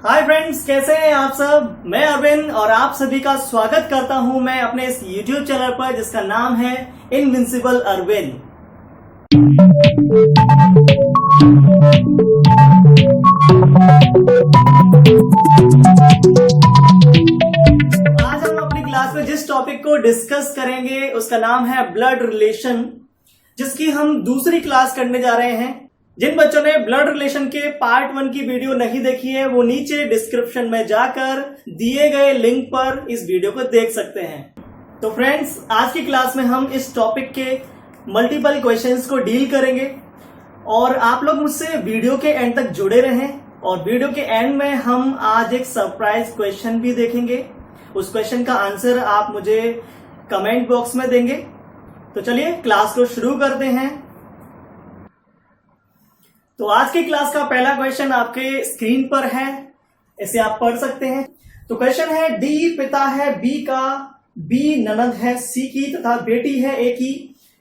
Hi friends, कैसे हैं आप सब। मैं अरविंद और आप सभी का स्वागत करता हूं मैं अपने इस YouTube चैनल पर जिसका नाम है इनविंसिबल अरविंद। आज हम अपनी क्लास में जिस टॉपिक को डिस्कस करेंगे उसका नाम है ब्लड रिलेशन, जिसकी हम दूसरी क्लास करने जा रहे हैं। जिन बच्चों ने ब्लड रिलेशन के पार्ट 1 की वीडियो नहीं देखी है वो नीचे डिस्क्रिप्शन में जाकर दिए गए लिंक पर इस वीडियो को देख सकते हैं। तो फ्रेंड्स, आज की क्लास में हम इस टॉपिक के मल्टीपल क्वेश्चंस को डील करेंगे और आप लोग मुझसे वीडियो के एंड तक जुड़े रहें। और वीडियो के एंड में हम आज एक सरप्राइज क्वेश्चन भी देखेंगे। उस क्वेश्चन का आंसर आप मुझे कमेंट बॉक्स में देंगे। तो चलिए क्लास को शुरू करते हैं। तो आज की क्लास का पहला क्वेश्चन आपके स्क्रीन पर है, इसे आप पढ़ सकते हैं। तो क्वेश्चन है, डी पिता है बी का, बी ननद है सी की तथा बेटी है ए की,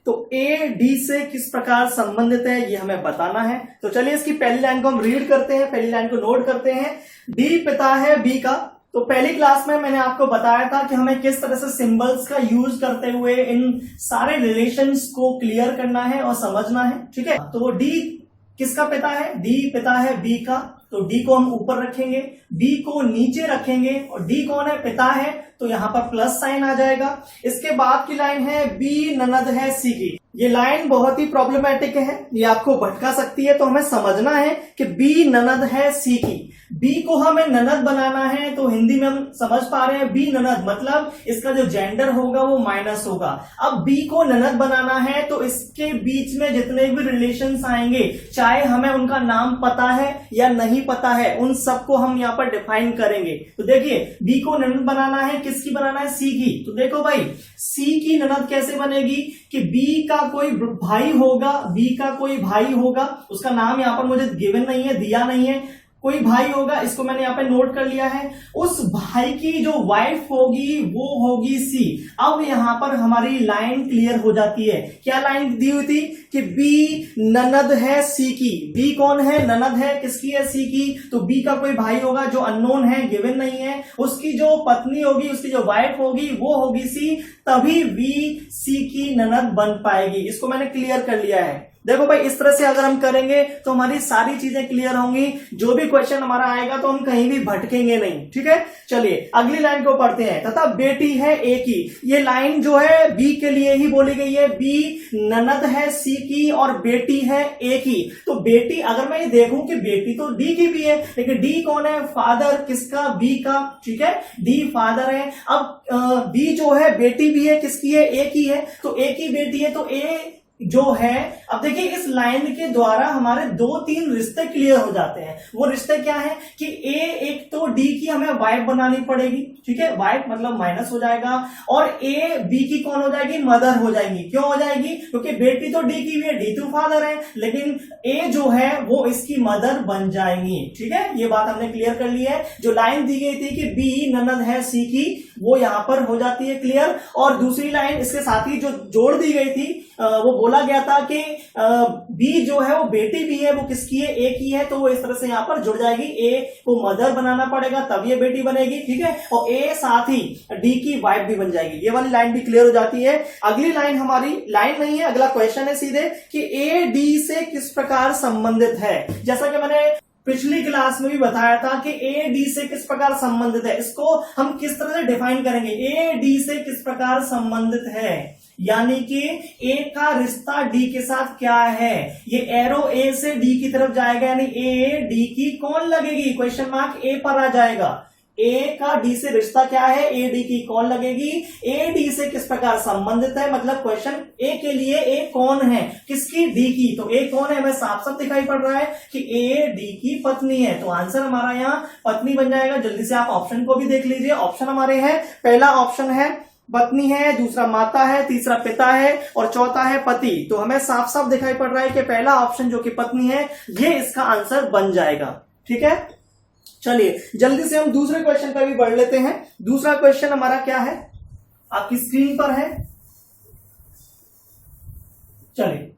तो ए डी से किस प्रकार संबंधित है ये हमें बताना है। तो चलिए इसकी पहली लाइन को हम रीड करते हैं, पहली लाइन को नोट करते हैं। डी पिता है बी का, तो पहली क्लास में मैंने आपको बताया था कि हमें किस तरह से सिंबल्स का यूज करते हुए इन सारे रिलेशंस को क्लियर करना है और समझना है। ठीक है, तो डी किसका पिता है? डी पिता है बी का, तो डी को हम ऊपर रखेंगे, बी को नीचे रखेंगे और डी कौन है? पिता है, तो यहां पर प्लस साइन आ जाएगा। इसके बाद की लाइन है, बी ननद है सी की। ये लाइन बहुत ही प्रॉब्लमेटिक है, ये आपको भटका सकती है। तो हमें समझना है कि बी ननद है सी की, बी को हमें ननद बनाना है। तो हिंदी में हम समझ पा रहे हैं, बी ननद मतलब इसका जो जेंडर होगा वो माइनस होगा। अब बी को ननद बनाना है तो इसके बीच में जितने भी रिलेशंस आएंगे, चाहे हमें उनका नाम पता है या नहीं पता है, उन सबको हम यहाँ पर डिफाइन करेंगे। तो देखिए, बी को ननद बनाना है, किसकी बनाना है? सी की। तो देखो भाई, सी की ननद कैसे बनेगी कि बी का कोई भाई होगा, बी का कोई भाई होगा, उसका नाम यहाँ पर मुझे गिवन नहीं है, दिया नहीं है, कोई भाई होगा, इसको मैंने यहाँ पे नोट कर लिया है। उस भाई की जो वाइफ होगी वो होगी सी। अब यहां पर हमारी लाइन क्लियर हो जाती है। क्या लाइन दी हुई थी कि बी ननद है सी की। बी कौन है? ननद है, किसकी है? सी की। तो बी का कोई भाई होगा जो अननोन है, गिवन नहीं है, उसकी जो पत्नी होगी, उसकी जो वाइफ होगी वो होगी सी, तभी बी सी की ननद बन पाएगी। इसको मैंने क्लियर कर लिया है। देखो भाई, इस तरह से अगर हम करेंगे तो हमारी सारी चीजें क्लियर होंगी। जो भी क्वेश्चन हमारा आएगा तो हम कहीं भी भटकेंगे नहीं। ठीक है, चलिए अगली लाइन को पढ़ते हैं। तथा बेटी है ए की, ये लाइन जो है बी के लिए ही बोली गई है। बी ननद है सी की और बेटी है ए की। तो बेटी, अगर मैं ये देखूं कि बेटी तो डी की भी है, लेकिन डी कौन है? फादर, किसका? बी का। ठीक है, डी फादर है। अब बी जो है बेटी भी है, किसकी है? ए की है। तो ए की बेटी है, तो ए जो है, अब देखिए इस लाइन के द्वारा हमारे 2-3 रिश्ते क्लियर हो जाते हैं। वो रिश्ते क्या है कि ए, एक तो डी की हमें वाइफ बनानी पड़ेगी। ठीक है, वाइफ मतलब माइनस हो जाएगा, और ए बी की कौन हो जाएगी? मदर हो जाएगी। क्यों हो जाएगी? क्योंकि बेटी तो डी की भी है, डी तो फादर है, लेकिन ए जो है वो इसकी मदर बन जाएंगी। ठीक है, ये बात हमने क्लियर कर ली है। जो लाइन दी गई थी कि बी ननद है सी की, वो यहां पर हो जाती है क्लियर। और दूसरी लाइन इसके साथ ही जो जोड़ दी गई थी, वो बोला गया था कि बी जो है वो बेटी भी है, वो किसकी है? ए की है, तो वो इस तरह से यहां पर जुड़ जाएगी। ए को मदर बनाना पड़ेगा तब ये बेटी बनेगी। ठीक है, और ए साथ ही डी की वाइफ भी बन जाएगी। ये वाली लाइन भी क्लियर हो जाती है। अगली लाइन हमारी लाइन नहीं है, अगला क्वेश्चन है सीधे कि ए डी से किस प्रकार संबंधित है। जैसा कि मैंने पिछली क्लास में भी बताया था कि ए डी से किस प्रकार संबंधित है, इसको हम किस तरह से डिफाइन करेंगे। ए डी से किस प्रकार संबंधित है, यानी कि ए का रिश्ता डी के साथ क्या है। ये एरो ए से डी की तरफ जाएगा, यानी ए डी की कौन लगेगी? क्वेश्चन मार्क ए पर आ जाएगा। ए का डी से रिश्ता क्या है? ए डी की कौन लगेगी? ए डी से किस प्रकार संबंधित है, मतलब क्वेश्चन ए के लिए ए कौन है? किसकी? डी की। तो ए कौन है? हमें साफ साफ दिखाई पड़ रहा है कि ए डी की पत्नी है। तो आंसर हमारा यहाँ पत्नी बन जाएगा। जल्दी से आप ऑप्शन को भी देख लीजिए। ऑप्शन हमारे हैं, पहला ऑप्शन है पत्नी है, दूसरा माता है, तीसरा पिता है और चौथा है पति। तो हमें साफ साफ दिखाई पड़ रहा है कि पहला ऑप्शन जो कि पत्नी है, ये इसका आंसर बन जाएगा। ठीक है, चलिए जल्दी से हम दूसरे क्वेश्चन पर भी बढ़ लेते हैं। दूसरा क्वेश्चन हमारा क्या है, आपकी स्क्रीन पर है। चलिए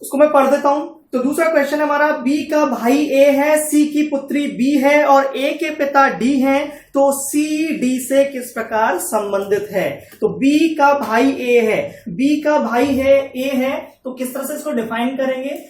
उसको मैं पढ़ देता हूं। तो दूसरा क्वेश्चन है हमारा, बी का भाई ए है, सी की पुत्री बी है और ए के पिता डी हैं, तो सी डी से किस प्रकार संबंधित है। तो बी का भाई ए है, बी का भाई है ए है, तो किस तरह से इसको डिफाइन करेंगे।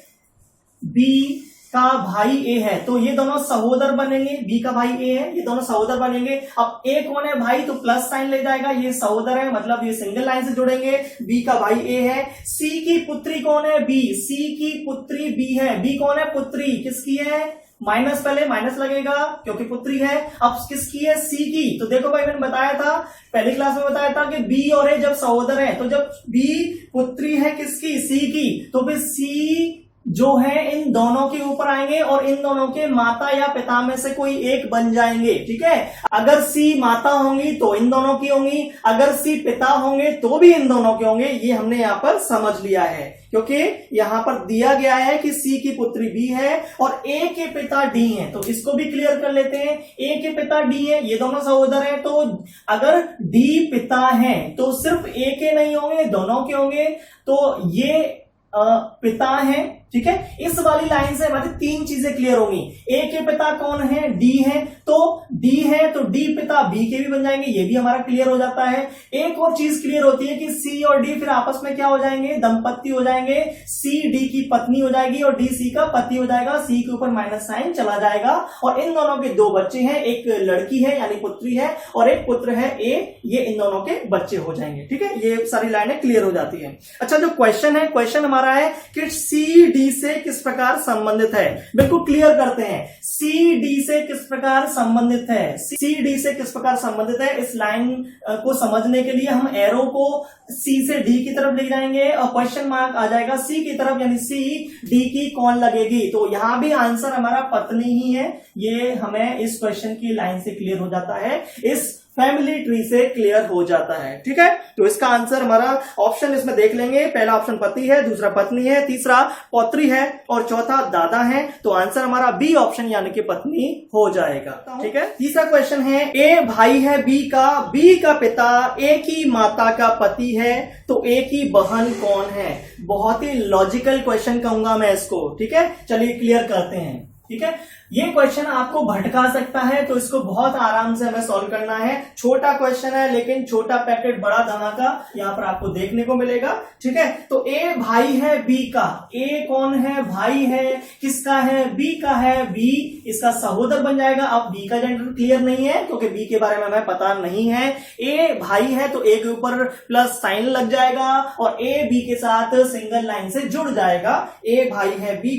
बी का भाई ए है तो ये दोनों सहोदर बनेंगे, बी का भाई ए है, ये दोनों सहोदर बनेंगे। अब ए कौन है भाई, तो प्लस साइन ले जाएगा, ये सहोदर है मतलब ये सिंगल लाइन से जुड़ेंगे। बी का भाई ए है। सी की पुत्री कौन है, बी, सी की पुत्री बी है। बी कौन है, पुत्री किसकी है, माइनस, पहले माइनस लगेगा क्योंकि पुत्री है। अब किसकी है, सी की। तो देखो भाई मैंने बताया था पहली क्लास में, बताया था कि बी और ए जब सहोदर है, तो जब बी पुत्री है किसकी, सी की, तो फिर सी जो है इन दोनों के ऊपर आएंगे और इन दोनों के माता या पिता में से कोई एक बन जाएंगे। ठीक है, अगर सी माता होंगी तो इन दोनों की होंगी, अगर सी पिता होंगे तो भी इन दोनों के होंगे। ये हमने यहां पर समझ लिया है क्योंकि यहां पर दिया गया है कि सी की पुत्री बी है और ए के पिता डी हैं, तो इसको भी क्लियर कर लेते हैं। ए के पिता डी है, ये दोनों सहोदर हैं, तो अगर डी पिता है तो सिर्फ ए के नहीं होंगे, दोनों के होंगे। तो ये पिता है, ठीक है। इस वाली लाइन से हमारी तीन चीजें क्लियर होंगी। ए के पिता कौन है, डी है, तो डी है तो डी पिता बी के भी बन जाएंगे, ये भी हमारा क्लियर हो जाता है। एक और चीज क्लियर होती है कि सी और डी फिर आपस में क्या हो जाएंगे, दंपत्ति हो जाएंगे। सी डी की पत्नी हो जाएगी और डी सी का पति हो जाएगा। सी के ऊपर माइनस साइन चला जाएगा और इन दोनों के दो बच्चे हैं, एक लड़की है यानी पुत्री है और एक पुत्र है ए, ये इन दोनों के बच्चे हो जाएंगे। ठीक है, ये सारी लाइनें क्लियर हो जाती है। अच्छा, जो क्वेश्चन है, क्वेश्चन हमारा है कि सी डी से किस प्रकार संबंधित है। बिल्कुल क्लियर करते हैं, सी डी से किस प्रकार संबंधित है। सी डी से किस प्रकार संबंधित है, इस लाइन को समझने के लिए हम एरो को सी से डी की तरफ ले जाएंगे और क्वेश्चन मार्क आ जाएगा सी की तरफ, यानी सी डी की कौन लगेगी। तो यहां भी आंसर हमारा पत्नी ही है, ये हमें इस क्वेश्चन की लाइन से क्लियर हो जाता है, इस फैमिली ट्री से क्लियर हो जाता है। ठीक है, तो इसका आंसर हमारा ऑप्शन इसमें देख लेंगे, पहला ऑप्शन पति है, दूसरा पत्नी है, तीसरा पौत्री है और चौथा दादा है। तो आंसर हमारा बी ऑप्शन यानी कि पत्नी हो जाएगा। ठीक है, तीसरा क्वेश्चन है, ए भाई है बी का पिता ए की माता का पति है, तो ए की बहन कौन है। बहुत ही लॉजिकल क्वेश्चन कहूंगा मैं इसको। ठीक है, चलिए क्लियर करते हैं। ठीक है, ये क्वेश्चन आपको भटका सकता है तो इसको बहुत आराम से हमें सॉल्व करना है। छोटा क्वेश्चन है लेकिन छोटा पैकेट बड़ा धमाका यहां पर आपको देखने को मिलेगा। ठीक है, तो ए भाई है बी का, ए कौन है, भाई है, किसका है, बी का है, बी इसका सहोदर बन जाएगा। अब बी का जेंडर क्लियर नहीं है क्योंकि बी के बारे में हमें पता नहीं है। ए भाई है तो ए के ऊपर प्लस साइन लग जाएगा और ए बी के साथ सिंगल लाइन से जुड़ जाएगा। ए भाई है बी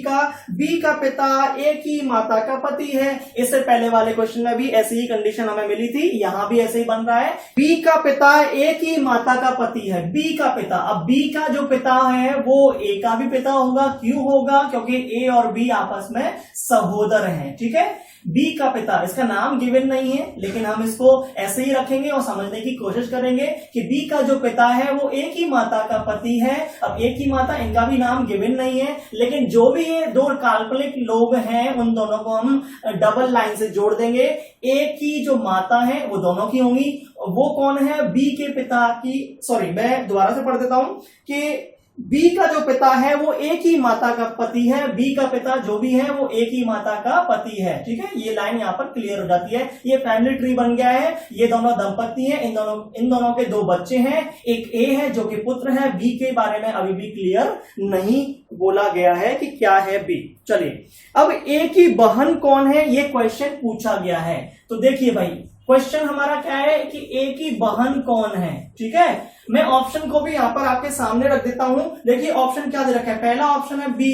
का पिता ए की माता का पति है। इससे पहले वाले क्वेश्चन में भी ऐसी ही कंडीशन हमें मिली थी, यहां भी ऐसे ही बन रहा है। बी का पिता ए की माता का पति है, बी का पिता। अब बी का जो पिता है वो ए का भी पिता होगा, क्यों होगा, क्योंकि ए और बी आपस में सहोदर हैं। ठीक है, बी का पिता, इसका नाम गिवन नहीं है लेकिन हम इसको ऐसे ही रखेंगे और समझने की कोशिश करेंगे कि बी का जो पिता है वो ए की माता का पति है। अब ए की माता, इनका भी नाम गिवन नहीं है लेकिन जो भी ये दो काल्पनिक लोग हैं उन दोनों को हम डबल लाइन से जोड़ देंगे। ए की जो माता है वो दोनों की होंगी, वो कौन है, बी के पिता की, सॉरी मैं दोबारा से पढ़ देता हूं कि बी का जो पिता है वो ए की माता का पति है, बी का पिता जो भी है वो ए की माता का पति है। ठीक है, ये लाइन यहाँ पर क्लियर हो जाती है। ये फैमिली ट्री बन गया है, ये दोनों दंपत्ति हैं, इन दोनों के दो बच्चे हैं, एक ए है जो कि पुत्र है, बी के बारे में अभी भी क्लियर नहीं बोला गया है कि क्या है बी। चलिए, अब ए की बहन कौन है ये क्वेश्चन पूछा गया है। तो देखिए भाई, क्वेश्चन हमारा क्या है कि ए की बहन कौन है। ठीक है, मैं ऑप्शन को भी यहां पर आपके सामने रख देता हूं। देखिए ऑप्शन क्या दे रखा है, पहला ऑप्शन है बी,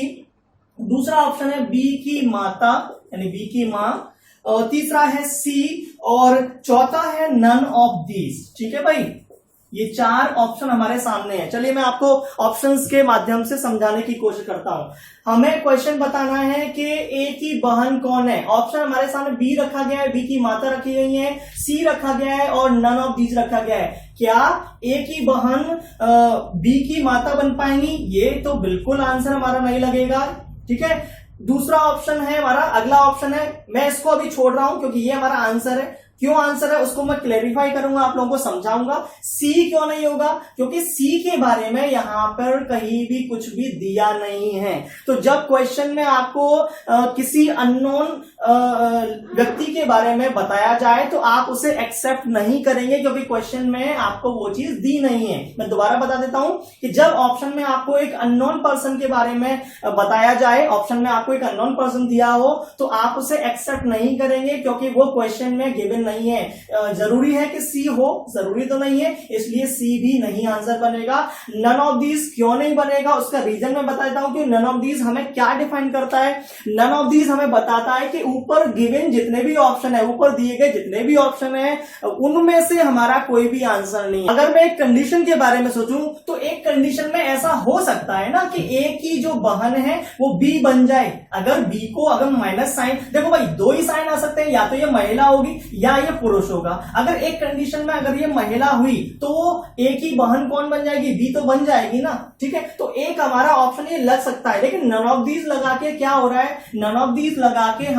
दूसरा ऑप्शन है बी की माता यानी बी की मां, और तीसरा है सी और चौथा है नन ऑफ दीज। ठीक है भाई, ये चार ऑप्शन हमारे सामने है। चलिए मैं आपको ऑप्शंस के माध्यम से समझाने की कोशिश करता हूं। हमें क्वेश्चन बताना है कि ए की बहन कौन है। ऑप्शन हमारे सामने बी रखा गया है, बी की माता रखी गई है, सी रखा गया है और नन ऑफ दीज रखा गया है। क्या ए की बहन बी की माता बन पाएंगी, ये तो बिल्कुल आंसर हमारा नहीं लगेगा। ठीक है, दूसरा ऑप्शन है हमारा, अगला ऑप्शन है, मैं इसको अभी छोड़ रहा हूं क्योंकि ये हमारा आंसर है। क्यों आंसर है उसको मैं क्लेरिफाई करूंगा, आप लोगों को समझाऊंगा। सी क्यों नहीं होगा, क्योंकि सी के बारे में यहां पर कहीं भी कुछ भी दिया नहीं है। तो जब क्वेश्चन में आपको किसी अननोन व्यक्ति के बारे में बताया जाए तो आप उसे एक्सेप्ट नहीं करेंगे, क्योंकि क्वेश्चन में आपको वो चीज दी नहीं है। मैं दोबारा बता देता हूं कि जब ऑप्शन में आपको एक अननोन पर्सन के बारे में बताया जाए, ऑप्शन में आपको एक अननोन पर्सन दिया हो, तो आप उसे एक्सेप्ट नहीं करेंगे, क्योंकि वो क्वेश्चन में गिवन नहीं है। जरूरी है कि सी हो, जरूरी तो नहीं है, इसलिए सी भी नहीं आंसर बनेगा। नन ऑफ दीज क्यों नहीं बनेगा, उसका रीजन मैं बताता हूं कि नन ऑफ दीज हमें क्या डिफाइन करता है। नन ऑफ दीज हमें बताता है कि ऊपर गिवन जितने भी ऑप्शन है, ऊपर दिए गए जितने भी ऑप्शन है, उनमें से हमारा कोई भी आंसर नहीं। अगर मैं एक कंडीशन के बारे में सोचूं तो एक कंडीशन में ऐसा हो सकता है ना कि ए की जो बहन है वो बी बन जाए। अगर बी को अगर माइनस साइन, देखो भाई दो ही साइन आ सकते हैं, या तो ये महिला होगी या ये पुरुष होगा। अगर एक कंडीशन में अगर ये महिला हुई तो ए की बहन कौन बन जाएगी, बी तो बन जाएगी ना, ठीक है। तो एक हमारा ऑप्शन ये लग सकता है, लेकिन नन ऑफ दीज लगा के क्या हो रहा है, नन ऑफ दीज लगा के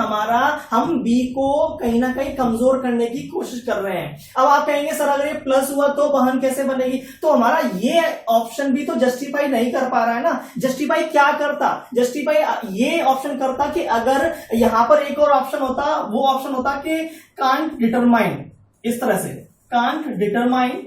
हम बी को कहीं ना कहीं कमजोर करने की कोशिश कर रहे हैं। अब आप कहेंगे सर अगर ये प्लस हुआ तो बहन कैसे बनेगी, तो हमारा ये ऑप्शन भी तो जस्टिफाई नहीं कर पा रहा है ना। जस्टिफाई क्या करता, जस्टिफाई ये ऑप्शन करता कि अगर यहां पर एक और ऑप्शन होता, वो ऑप्शन होता कि कांट डिटरमाइन, इस तरह से कांट डिटरमाइन,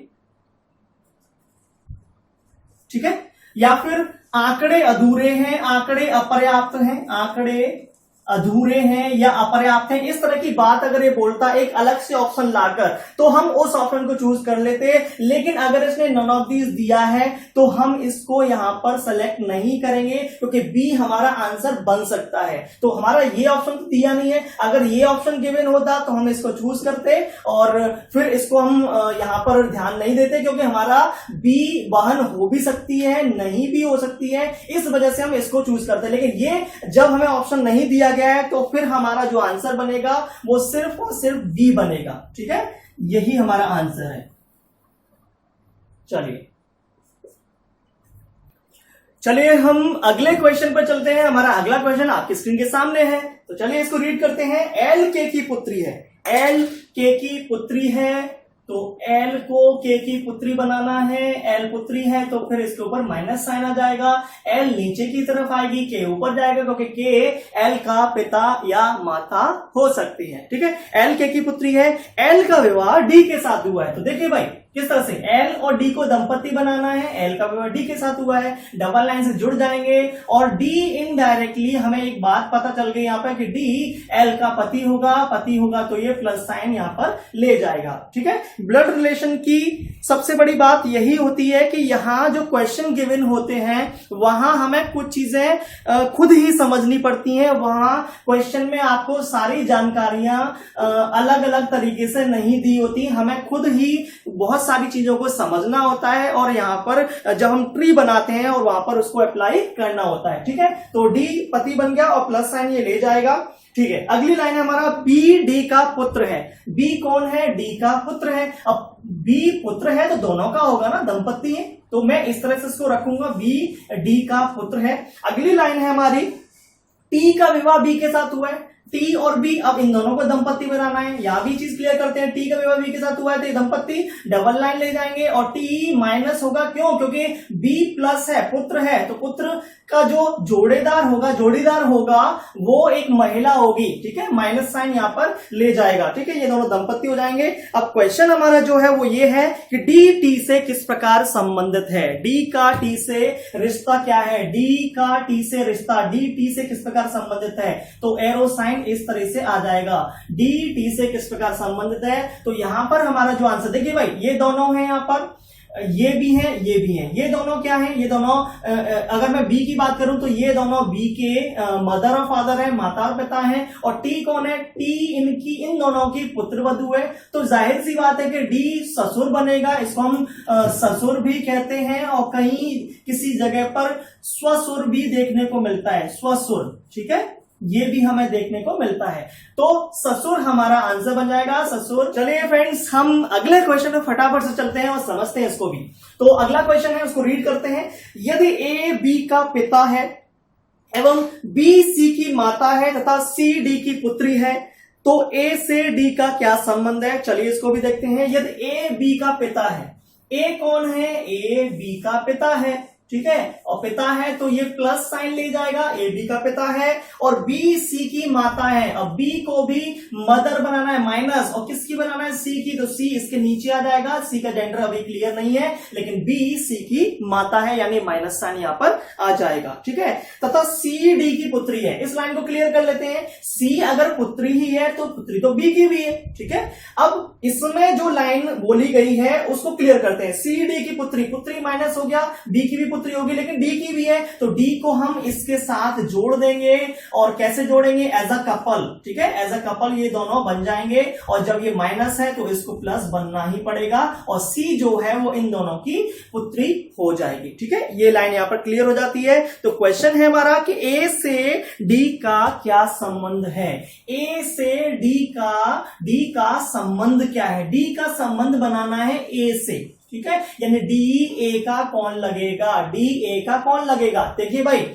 ठीक है, या फिर आंकड़े अधूरे हैं, आंकड़े अपर्याप्त हैं, आंकड़े अधूरे हैं या अपर्याप्त हैं, इस तरह की बात अगर ये बोलता एक अलग से ऑप्शन लाकर, तो हम उस ऑप्शन को चूज कर लेते। लेकिन अगर इसने नन ऑफ दीज दिया है तो हम इसको यहां पर सेलेक्ट नहीं करेंगे, क्योंकि बी हमारा आंसर बन सकता है। तो हमारा ये ऑप्शन तो दिया नहीं है, अगर ये ऑप्शन गिवन होता तो हम इसको चूज करते और फिर इसको हम यहां पर ध्यान नहीं देते, क्योंकि हमारा बी बहन हो भी सकती है, नहीं भी हो सकती है, इस वजह से हम इसको चूज करते हैं। लेकिन ये जब हमें ऑप्शन नहीं दिया गया है तो फिर हमारा जो आंसर बनेगा वो सिर्फ और सिर्फ बी बनेगा, ठीक है, यही हमारा आंसर है। चलिए हम अगले क्वेश्चन पर चलते हैं। हमारा अगला क्वेश्चन आपकी स्क्रीन के सामने है, तो चलिए इसको रीड करते हैं। एल के की पुत्री है, एल के की पुत्री है, तो एल को के की पुत्री बनाना है। एल पुत्री है तो फिर इसके ऊपर माइनस साइन आ जाएगा, एल नीचे की तरफ आएगी, के ऊपर जाएगा, क्योंकि के एल का पिता या माता हो सकती है, ठीक है। एल के की पुत्री है, एल का विवाह डी के साथ हुआ है। तो देखिए भाई किस तरह से एल और डी को दंपति बनाना है, एल का विवाह डी के साथ हुआ है, डबल लाइन से जुड़ जाएंगे और डी इनडायरेक्टली हमें एक बात पता चल गई यहाँ पर कि डी एल का पति होगा तो ये प्लस साइन यहाँ पर ले जाएगा, ठीक है। ब्लड रिलेशन की सबसे बड़ी बात यही होती है कि यहाँ जो क्वेश्चन गिवन होते हैं वहां हमें कुछ चीजें खुद ही समझनी पड़ती हैं। वहां क्वेश्चन में आपको सारी जानकारियां अलग अलग तरीके से नहीं दी होती, हमें खुद ही बहुत सारी चीजों को समझना होता है और यहाँ पर जब हम ट्री बनाते हैं और वहां पर उसको अप्लाई करना होता है, ठीक है। तो डी पति बन गया और प्लस साइन ये ले जाएगा, ठीक है। अगली लाइन है हमारा बी डी का पुत्र है। बी कौन है, डी का पुत्र है। अब बी पुत्र है तो दोनों का होगा ना, दंपति है, तो मैं इस तरह से इसको रखूंगा, बी डी का पुत्र है। अगली लाइन है हमारी टी का विवाह बी के साथ हुआ है, टी और बी, अब इन दोनों को दंपति बनाना है, यहां भी चीज क्लियर करते हैं। टी का विवाह बी के साथ हुआ है तो ये दंपति, डबल लाइन ले जाएंगे और टी माइनस होगा, क्यों, क्योंकि बी प्लस है, पुत्र है, तो पुत्र का जो जोड़ीदार होगा वो एक महिला होगी, ठीक है, माइनस साइन यहां पर ले जाएगा, ठीक है, ये दोनों दंपति हो जाएंगे। अब क्वेश्चन हमारा जो है वो ये है कि डी टी से किस प्रकार संबंधित है, डी का टी से रिश्ता क्या है, डी का टी से रिश्ता, डी टी से किस प्रकार संबंधित है, तो एरो साइन इस तरह से आ जाएगा, डी टी से किस प्रकार संबंधित है। तो यहां पर हमारा जो आंसर, देखिए भाई ये दोनों हैं, यहां पर ये भी है, ये भी है, ये दोनों क्या है, ये दोनों अगर मैं बी की बात करूं तो ये दोनों बी के मदर और फादर है, माता और पिता है। और टी कौन है, टी इन दोनों की पुत्र वधू है, तो जाहिर सी बात है कि डी ससुर बनेगा, इसको हम ससुर भी कहते हैं और कहीं किसी जगह पर स्वसुर भी देखने को मिलता है, स्वसुर, ठीक है, ये भी हमें देखने को मिलता है। तो ससुर हमारा आंसर बन जाएगा, ससुर। चलिए फ्रेंड्स हम अगले क्वेश्चन में फटाफट से चलते हैं और समझते हैं इसको भी। तो अगला क्वेश्चन है उसको रीड करते हैं। यदि ए बी का पिता है एवं बी सी की माता है तथा सी डी की पुत्री है तो ए से डी का क्या संबंध है, चलिए इसको भी देखते हैं। यदि ए बी का पिता है, ए कौन है, ए बी का पिता है, ठीक है, और पिता है तो ये प्लस साइन ले जाएगा, ए बी का पिता है, और बी सी की माता है। अब बी को भी मदर बनाना है माइनस, और किसकी बनाना है, सी की, तो सी इसके नीचे आ जाएगा। सी का जेंडर अभी क्लियर नहीं है, लेकिन बी सी की माता है, यानी माइनस साइन यहां पर आ जाएगा, ठीक है। तथा सी डी की पुत्री है, इस लाइन को क्लियर कर लेते हैं। सी अगर पुत्री ही है तो पुत्री तो बी की भी है, ठीक है। अब इसमें जो लाइन बोली गई है उसको क्लियर करते हैं। सी डी की पुत्री, पुत्री माइनस हो गया, बी की भी पुत्री होगी, लेकिन डी की भी है, तो डी को हम इसके साथ जोड़ देंगे। और कैसे जोड़ेंगे, एज अ कपल, ठीक है, एज अ कपल ये दोनों बन जाएंगे। और जब ये माइनस है तो इसको प्लस बनना ही पड़ेगा, और सी जो है वो इन दोनों की पुत्री हो जाएगी, ठीक है। ये लाइन यहां पर क्लियर हो जाती है। तो क्वेश्चन है हमारा कि ए से डी का क्या संबंध है, ए से डी का संबंध क्या है, डी का संबंध बनाना है ए से, ठीक है, यानी डी ए का कौन लगेगा, डी ए का कौन लगेगा। देखिए भाई,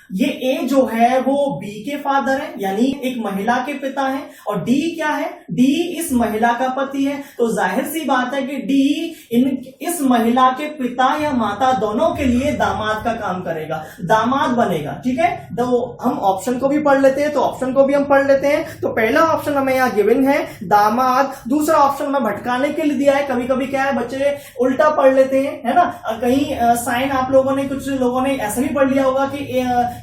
ये ए जो है वो बी के फादर है, यानी एक महिला के पिता है, और डी क्या है, डी इस महिला का पति है। तो जाहिर सी बात है कि डी इस महिला के पिता या माता दोनों के लिए दामाद का काम करेगा, दामाद बनेगा, ठीक है। तो हम ऑप्शन को भी पढ़ लेते हैं, तो ऑप्शन को भी हम पढ़ लेते हैं। तो पहला ऑप्शन हमें यहाँ गिवन है दामाद, दूसरा ऑप्शन हमें भटकाने के लिए दिया है। कभी कभी क्या है, बच्चे उल्टा पढ़ लेते हैं, है ना, कहीं साइन आप लोगों ने, कुछ लोगों ने ऐसा भी पढ़ लिया होगा कि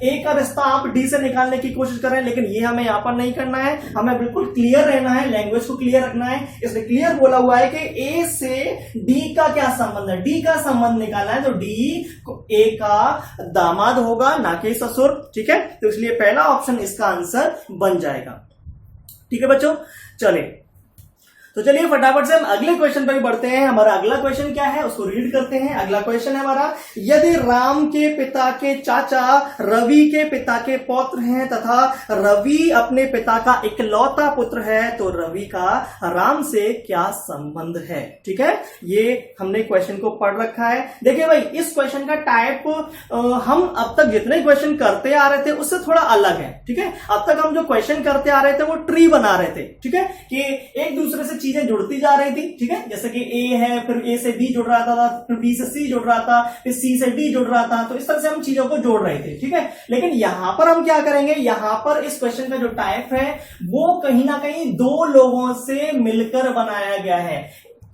ए का रिश्ता आप डी से निकालने की कोशिश कर रहे हैं, लेकिन ये हमें यहां पर नहीं करना है। हमें बिल्कुल क्लियर रहना है, लैंग्वेज को क्लियर रखना है। इसमें क्लियर बोला हुआ है कि ए से डी का क्या संबंध है, डी का संबंध निकालना है, तो डी ए का दामाद होगा, ना कि ससुर, ठीक है। तो इसलिए पहला ऑप्शन इसका आंसर बन जाएगा, ठीक है बच्चों। चलिए, तो चलिए फटाफट से हम अगले क्वेश्चन पर भी बढ़ते हैं। हमारा अगला क्वेश्चन क्या है उसको रीड करते हैं। अगला क्वेश्चन है हमारा, यदि राम के पिता के चाचा रवि के पिता के पौत्र हैं तथा रवि अपने पिता का इकलौता पुत्र है, तो रवि का राम से क्या संबंध है, ठीक है। ये हमने क्वेश्चन को पढ़ रखा है। देखिए भाई, इस क्वेश्चन का टाइप हम अब तक जितने क्वेश्चन करते आ रहे थे उससे थोड़ा अलग है, ठीक है। अब तक हम जो क्वेश्चन करते आ रहे थे वो ट्री बना रहे थे, ठीक है, कि एक दूसरे से चीजें जुड़ती जा रही थी, ठीक है। जैसे कि ए है, फिर ए से बी जुड़ रहा था, फिर बी से सी जुड़ रहा था, फिर सी से डी जुड़ रहा था, तो इस तरह से हम चीजों को जोड़ रहे थे, ठीक है। लेकिन यहां पर हम क्या करेंगे, यहां पर इस क्वेश्चन का जो टाइप है वो कहीं ना कहीं दो लोगों से मिलकर बनाया गया है।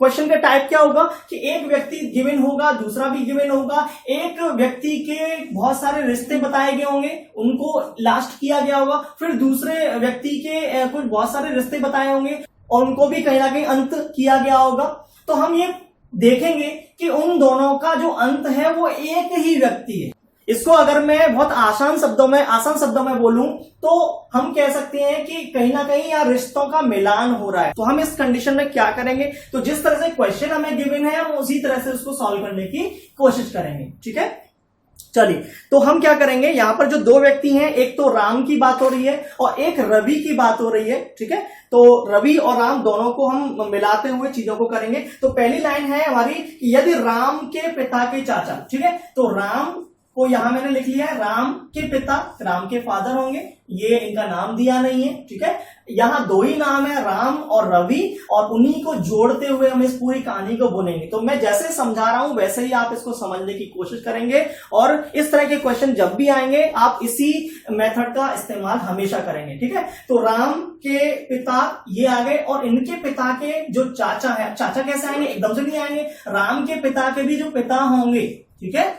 क्वेश्चन का टाइप क्या होगा कि एक व्यक्ति गिवन होगा, दूसरा भी गिवन होगा, एक व्यक्ति के बहुत सारे रिश्ते बताए गए होंगे, उनको लास्ट किया गया होगा, फिर दूसरे व्यक्ति के कुछ बहुत सारे रिश्ते बताए होंगे और उनको भी कहीं ना कहीं अंत किया गया होगा। तो हम ये देखेंगे कि उन दोनों का जो अंत है वो एक ही व्यक्ति है। इसको अगर मैं बहुत आसान शब्दों में बोलूं तो हम कह सकते हैं कि कहीं ना कहीं यहाँ रिश्तों का मिलान हो रहा है। तो हम इस कंडीशन में क्या करेंगे, तो जिस तरह से क्वेश्चन हमें गिवन है हम उसी तरह से उसको सॉल्व करने की कोशिश करेंगे, ठीक है। चलिए, तो हम क्या करेंगे, यहां पर जो दो व्यक्ति हैं, एक तो राम की बात हो रही है और एक रवि की बात हो रही है, ठीक है। तो रवि और राम दोनों को हम मिलाते हुए चीजों को करेंगे। तो पहली लाइन है हमारी कि यदि राम के पिता के चाचा, ठीक है, तो राम को यहां मैंने लिख लिया है राम के पिता, राम के फादर होंगे, ये इनका नाम दिया नहीं है, ठीक है। यहां दो ही नाम है, राम और रवि, और उन्हीं को जोड़ते हुए हम इस पूरी कहानी को बुनेंगे। तो मैं जैसे समझा रहा हूं वैसे ही आप इसको समझने की कोशिश करेंगे, और इस तरह के क्वेश्चन जब भी आएंगे आप इसी मेथड का इस्तेमाल हमेशा करेंगे, ठीक है। तो राम के पिता ये आ गए, और इनके पिता के जो चाचा है, चाचा कैसे आएंगे, एकदम से नहीं आएंगे, राम के पिता के भी जो पिता होंगे, ठीक है,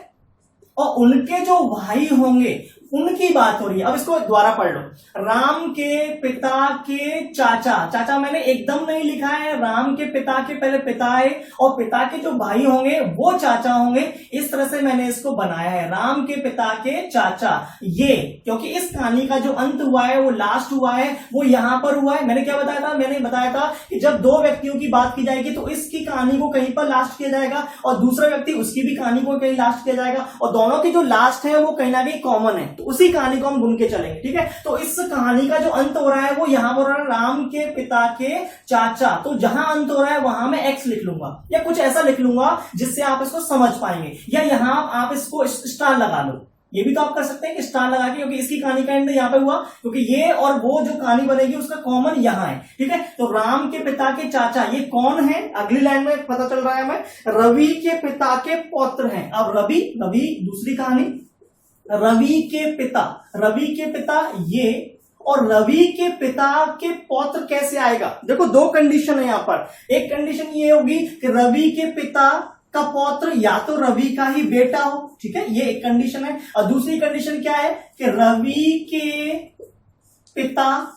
और उनके जो भाई होंगे उनकी बात हो रही है। अब इसको दोबारा पढ़ लो, राम के पिता के चाचा, चाचा मैंने एकदम नहीं लिखा है, राम के पिता के पहले पिता है और पिता के जो भाई होंगे वो चाचा होंगे, इस तरह से मैंने इसको बनाया है, राम के पिता के चाचा। ये क्योंकि इस कहानी का जो अंत हुआ है वो लास्ट हुआ है, वो यहां पर हुआ है। मैंने क्या बताया था, मैंने बताया था कि जब दो व्यक्तियों की बात की जाएगी तो इसकी कहानी को कहीं पर लास्ट किया जाएगा और दूसरा व्यक्ति उसकी भी कहानी को कहीं लास्ट किया जाएगा, और दोनों की जो लास्ट है वो कहीं ना कहीं कॉमन है, तो उसी कहानी को हम बुन के चलेंगे, ठीक है। तो इस कहानी का जो अंत हो रहा है वो यहां पर राम के पिता के चाचा, तो जहां अंत हो रहा है वहां मैं एक्स लिख लूंगा या कुछ ऐसा लिख लूंगा जिससे आप इसको समझ पाएंगे, या यहां आप इसको स्टार लगा लो, ये भी तो आप कर सकते हैं कि स्टार लगा के, क्योंकि इसकी कहानी का एंड यहाँ पे हुआ, क्योंकि ये और वो जो कहानी बनेगी उसका कॉमन यहाँ है। ठीक है, तो राम के पिता के चाचा ये कौन है, अगली लाइन में पता चल रहा है हमें, रवि के पिता के पौत्र हैं। अब रवि दूसरी कहानी, रवि के पिता ये, और रवि के पिता के पौत्र कैसे आएगा। देखो दो कंडीशन है यहां पर, एक कंडीशन ये होगी कि रवि के पिता का पौत्र या तो रवि का ही बेटा हो, ठीक है, ये एक कंडीशन है। और दूसरी कंडीशन क्या है कि रवि के पिता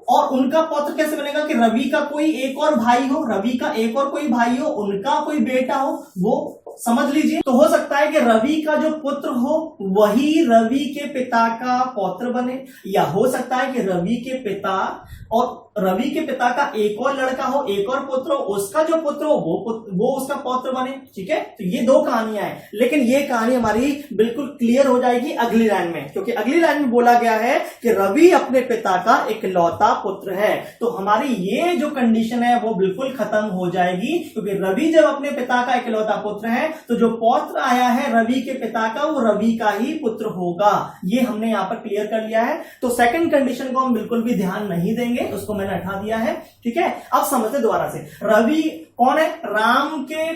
और उनका पौत्र कैसे बनेगा कि रवि का कोई एक और भाई हो, रवि का एक और कोई भाई हो, उनका कोई बेटा हो, वो समझ लीजिए। तो हो सकता है कि रवि का जो पुत्र हो वही रवि के पिता का पौत्र बने, या हो सकता है कि रवि के पिता और रवि के पिता का एक और लड़का हो, एक और पुत्र हो, उसका जो पुत्र हो वो उसका पौत्र बने। ठीक है, तो ये दो कहानियां हैं, लेकिन ये कहानी हमारी बिल्कुल क्लियर हो जाएगी अगली लाइन में, क्योंकि अगली लाइन में बोला गया है कि रवि अपने पिता का इकलौता पुत्र है। तो हमारी ये जो कंडीशन है वो बिल्कुल खत्म हो जाएगी, क्योंकि रवि जब अपने पिता का इकलौता पुत्र है तो जो पौत्र आया है रवि के पिता का वो रवि का ही पुत्र होगा। ये हमने यहां पर क्लियर कर लिया है। तो सेकंड कंडीशन को हम बिल्कुल भी ध्यान नहीं देंगे, उसको मैंने हटा दिया है। ठीक है, अब समझते दोबारा से, रवि कौन है, राम के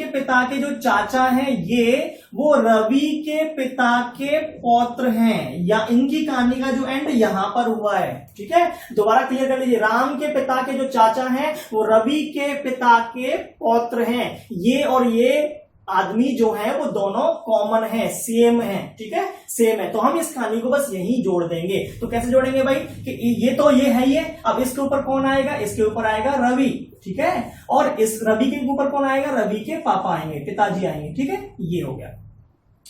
पिता के जो चाचा हैं ये वो रवि के पिता के पौत्र हैं, या इनकी कहानी का जो एंड यहां पर हुआ है। ठीक है, दोबारा क्लियर कर लीजिए, राम के पिता के जो चाचा हैं वो रवि के पिता के पौत्र हैं। ये और ये आदमी जो है वो दोनों कॉमन है, सेम है। ठीक है, सेम है, तो हम इस कहानी को बस यही जोड़ देंगे। तो कैसे जोड़ेंगे भाई कि ये तो ये है, ये अब इसके ऊपर कौन आएगा, इसके ऊपर आएगा रवि। ठीक है, और इस रवि के ऊपर कौन आएगा, रवि के पापा आएंगे, पिताजी आएंगे। ठीक है, ये हो गया।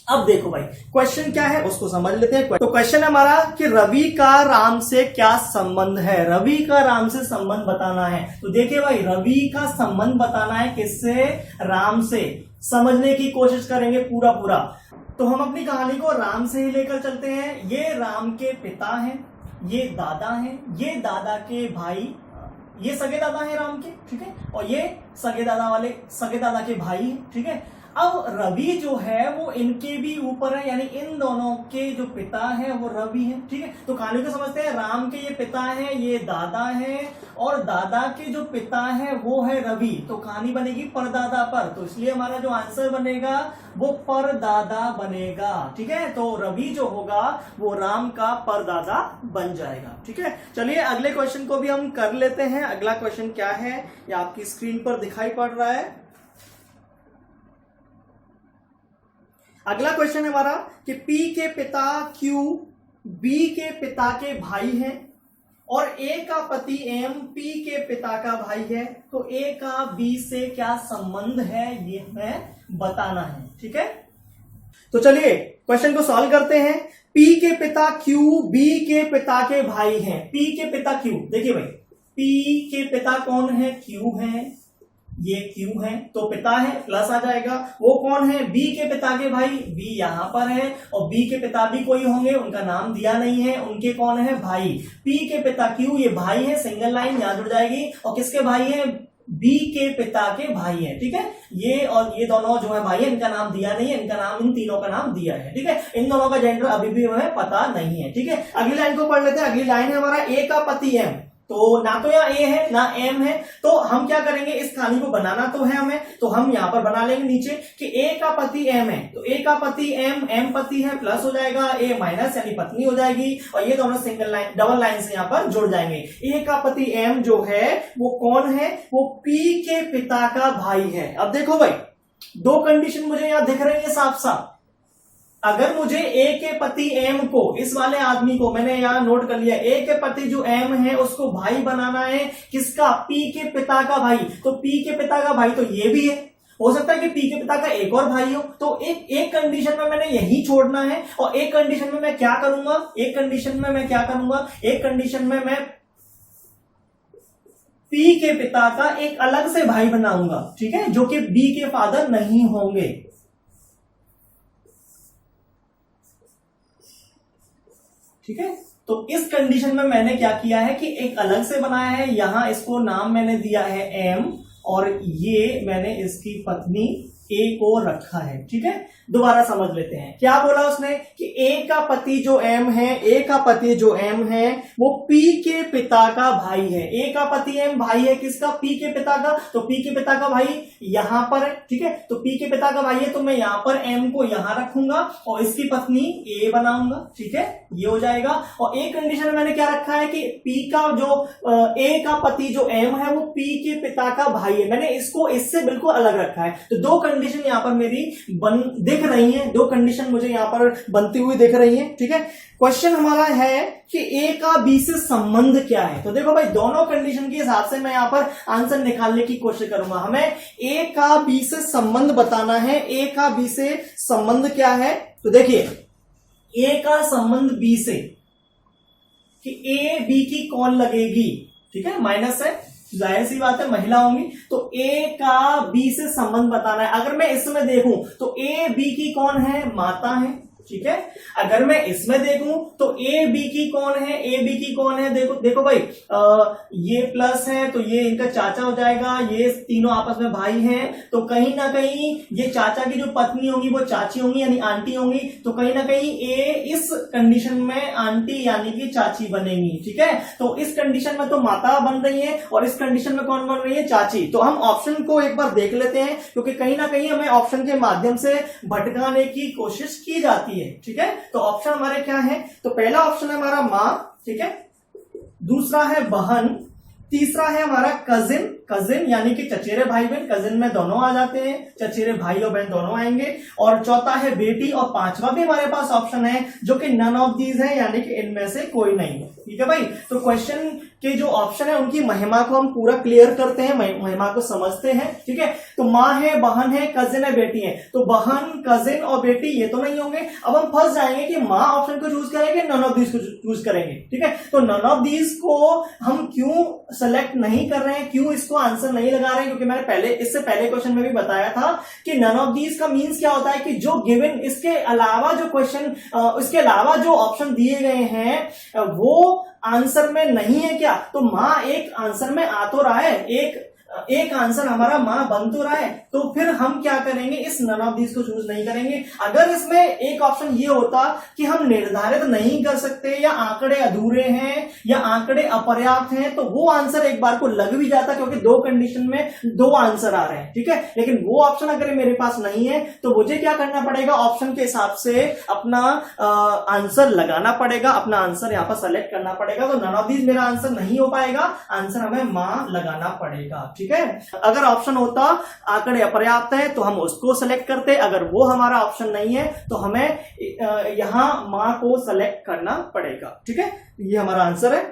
अब देखो भाई क्वेश्चन क्या है उसको समझ लेते हैं। तो क्वेश्चन है हमारा कि रवि का राम से क्या संबंध है, रवि का राम से संबंध बताना है। तो देखिए भाई, रवि का संबंध बताना है किससे, राम से। समझने की कोशिश करेंगे पूरा। तो हम अपनी कहानी को राम से ही लेकर चलते हैं। ये राम के पिता हैं, ये दादा हैं, ये दादा के भाई, ये सगे दादा हैं राम के। ठीक है, और ये सगे दादा के भाई हैं। ठीक है, अब रवि जो है वो इनके भी ऊपर है, यानी इन दोनों के जो पिता है वो रवि है। ठीक है, तो कहानी को समझते हैं। राम के ये पिता है, ये दादा है, और दादा के जो पिता है वो है रवि। तो कहानी बनेगी परदादा पर, तो इसलिए हमारा जो आंसर बनेगा वो परदादा बनेगा। ठीक है, तो रवि जो होगा वो राम का परदादा बन जाएगा। ठीक है, चलिए अगले क्वेश्चन को भी हम कर लेते हैं। अगला क्वेश्चन क्या है, ये आपकी स्क्रीन पर दिखाई पड़ रहा है। अगला क्वेश्चन है हमारा कि P के पिता Q B के पिता के भाई हैं, और A का पति M P के पिता का भाई है। तो A का B से क्या संबंध है ये हमें बताना है। ठीक है, तो चलिए क्वेश्चन को सॉल्व करते हैं। P के पिता Q B के पिता के भाई हैं। P के पिता Q, देखिए भाई P के पिता कौन है, Q है, ये Q है, तो पिता है, प्लस आ जाएगा। वो कौन है, B के पिता के भाई, B यहां पर है, और B के पिता भी कोई होंगे, उनका नाम दिया नहीं है, उनके कौन है, भाई। P के पिता Q, ये भाई है, सिंगल लाइन यहां जुड़ जाएगी, और किसके भाई है, B के पिता के भाई है। ठीक है, ये और ये दोनों जो है भाई है, इनका नाम दिया नहीं है, इनका नाम, इन तीनों का नाम दिया है। ठीक है, इन दोनों का जेंडर अभी भी हमें पता नहीं है। ठीक है, अगली लाइन को पढ़ लेते हैं। अगली लाइन है हमारा A का पति M, तो ना तो यहाँ A है ना M है, तो हम क्या करेंगे, इस कहानी को बनाना तो है हमें, तो हम यहाँ पर बना लेंगे नीचे कि A का पति M है, तो A का पति M पति है, प्लस हो जाएगा, A माइनस यानी पत्नी हो जाएगी, और ये दोनों सिंगल लाइन डबल लाइन से यहाँ पर जुड़ जाएंगे। A का पति M जो है वो कौन है, वो P के पिता का भाई है। अब देखो भाई, दो कंडीशन मुझे यहाँ दिख रही है साफ साफ। अगर मुझे A के पति M को, इस वाले आदमी को मैंने यहां नोट कर लिया, A के पति जो M है उसको भाई बनाना है, किसका, P के पिता का भाई। तो P के पिता का भाई तो ये भी है, हो सकता है कि P के पिता का एक और भाई हो। तो एक कंडीशन में मैंने यही छोड़ना है, और एक कंडीशन में मैं क्या करूंगा, एक कंडीशन में मैं P के पिता का एक अलग से भाई बनाऊंगा। ठीक है, जो कि B के फादर नहीं होंगे। ठीक है, तो इस कंडीशन में मैंने क्या किया है कि एक अलग से बनाया है, यहां इसको नाम मैंने दिया है M, और ये मैंने इसकी पत्नी ए को रखा है। ठीक है, दोबारा समझ लेते हैं। क्या बोला उसने कि ए का पति जो एम है, ए का पति जो एम है वो पी के पिता का भाई है। ए का पति एम भाई है किसका? पी के पिता का। तो पी के पिता का भाई यहां पर है। ठीक है, तो पी के पिता का भाई है तो मैं यहां पर एम को यहां रखूंगा और इसकी पत्नी ए बनाऊंगा। ठीक है, ये हो जाएगा। और एक कंडीशन में मैंने क्या रखा है कि पी का जो ए का पति जो एम है वो पी के पिता का भाई है। मैंने इसको इससे बिल्कुल अलग रखा है। तो दो कंडीशन यहां पर मेरी दिख रही हैं, दो कंडीशन मुझे यहां पर बनती हुई दिख रही हैं। ठीक है, क्वेश्चन हमारा है कि ए का बी से संबंध क्या है। तो देखो भाई, दोनों कंडीशन के हिसाब से मैं यहां पर आंसर निकालने की कोशिश करूंगा। हमें ए का बी से संबंध बताना है। ए का बी से संबंध क्या है? तो देखिए, ए का संबंध बी से कि ए बी की कौन लगेगी। ठीक है, माइनस है, जाहिर सी बात है महिला होंगी, तो ए का बी से संबंध बताना है। अगर मैं इसमें देखूं तो ए बी की कौन है? माता है। ठीक है, अगर मैं इसमें देखूं तो ए बी की कौन है? ए बी की कौन है? देखो भाई, ये प्लस है तो ये इनका चाचा हो जाएगा। ये तीनों आपस में भाई हैं, तो कहीं ना कहीं ये चाचा की जो पत्नी होंगी वो चाची होंगी यानी आंटी होंगी। तो कहीं ना कहीं ए इस कंडीशन में आंटी यानी कि चाची बनेंगी। ठीक है, तो इस कंडीशन में तो माता बन रही है और इस कंडीशन में कौन बन रही है? चाची। तो हम ऑप्शन को एक बार देख लेते हैं, क्योंकि कहीं ना कहीं हमें ऑप्शन के माध्यम से भटकाने की कोशिश की जाती है। ठीक है, तो ऑप्शन हमारे क्या है? तो पहला ऑप्शन है हमारा मां। ठीक है, दूसरा है बहन, तीसरा है हमारा कजिन। कजिन यानी कि चचेरे भाई बहन, कजिन में दोनों आ जाते हैं, चचेरे भाई और बहन दोनों आएंगे। और चौथा है बेटी, और पांचवा भी हमारे पास ऑप्शन है जो कि नन ऑफ दीज है, यानी कि इनमें से कोई नहीं है। ठीक है भाई, तो क्वेश्चन के जो ऑप्शन है उनकी महिमा को हम पूरा क्लियर करते हैं, महिमा को समझते हैं। ठीक है, तो माँ है, बहन है, कजिन है, बेटी है। तो बहन, कजिन और बेटी ये तो नहीं होंगे। अब हम फंस जाएंगे कि माँ ऑप्शन को चूज करेंगे, नन ऑफ दीज को चूज करेंगे। ठीक है, तो नन ऑफ दीज को हम क्यों सेलेक्ट नहीं कर रहे हैं, क्यों इसको आंसर नहीं लगा रहे हैं? क्योंकि मैंने इससे पहले क्वेश्चन में भी बताया था कि नन ऑफ दीज का मींस क्या होता है कि जो गिवन, इसके अलावा जो क्वेश्चन, इसके अलावा जो ऑप्शन दिए गए हैं वो आंसर में नहीं है क्या? तो मां एक आंसर में आ तो रहा है, एक आंसर हमारा मां बन तो रहा है, तो फिर हम क्या करेंगे? इस नन ऑफ दीज को चूज नहीं करेंगे। अगर इसमें एक ऑप्शन ये होता कि हम निर्धारित नहीं कर सकते, या आंकड़े अधूरे हैं, या आंकड़े अपर्याप्त हैं, तो वो आंसर एक बार को लग भी जाता, क्योंकि दो कंडीशन में दो आंसर आ रहे हैं। ठीक है, लेकिन वो ऑप्शन अगर मेरे पास नहीं है तो मुझे क्या करना पड़ेगा? ऑप्शन के हिसाब से अपना आंसर लगाना पड़ेगा, अपना आंसर यहां पर सेलेक्ट करना पड़ेगा। तो नन ऑफ दीज मेरा आंसर नहीं हो पाएगा, आंसर हमें मां लगाना पड़ेगा। ठीक है, अगर ऑप्शन होता आंकड़े अपर्याप्त है तो हम उसको सेलेक्ट करते, अगर वो हमारा ऑप्शन नहीं है तो हमें यहां मां को सेलेक्ट करना पड़ेगा। ठीक है, ये हमारा आंसर है।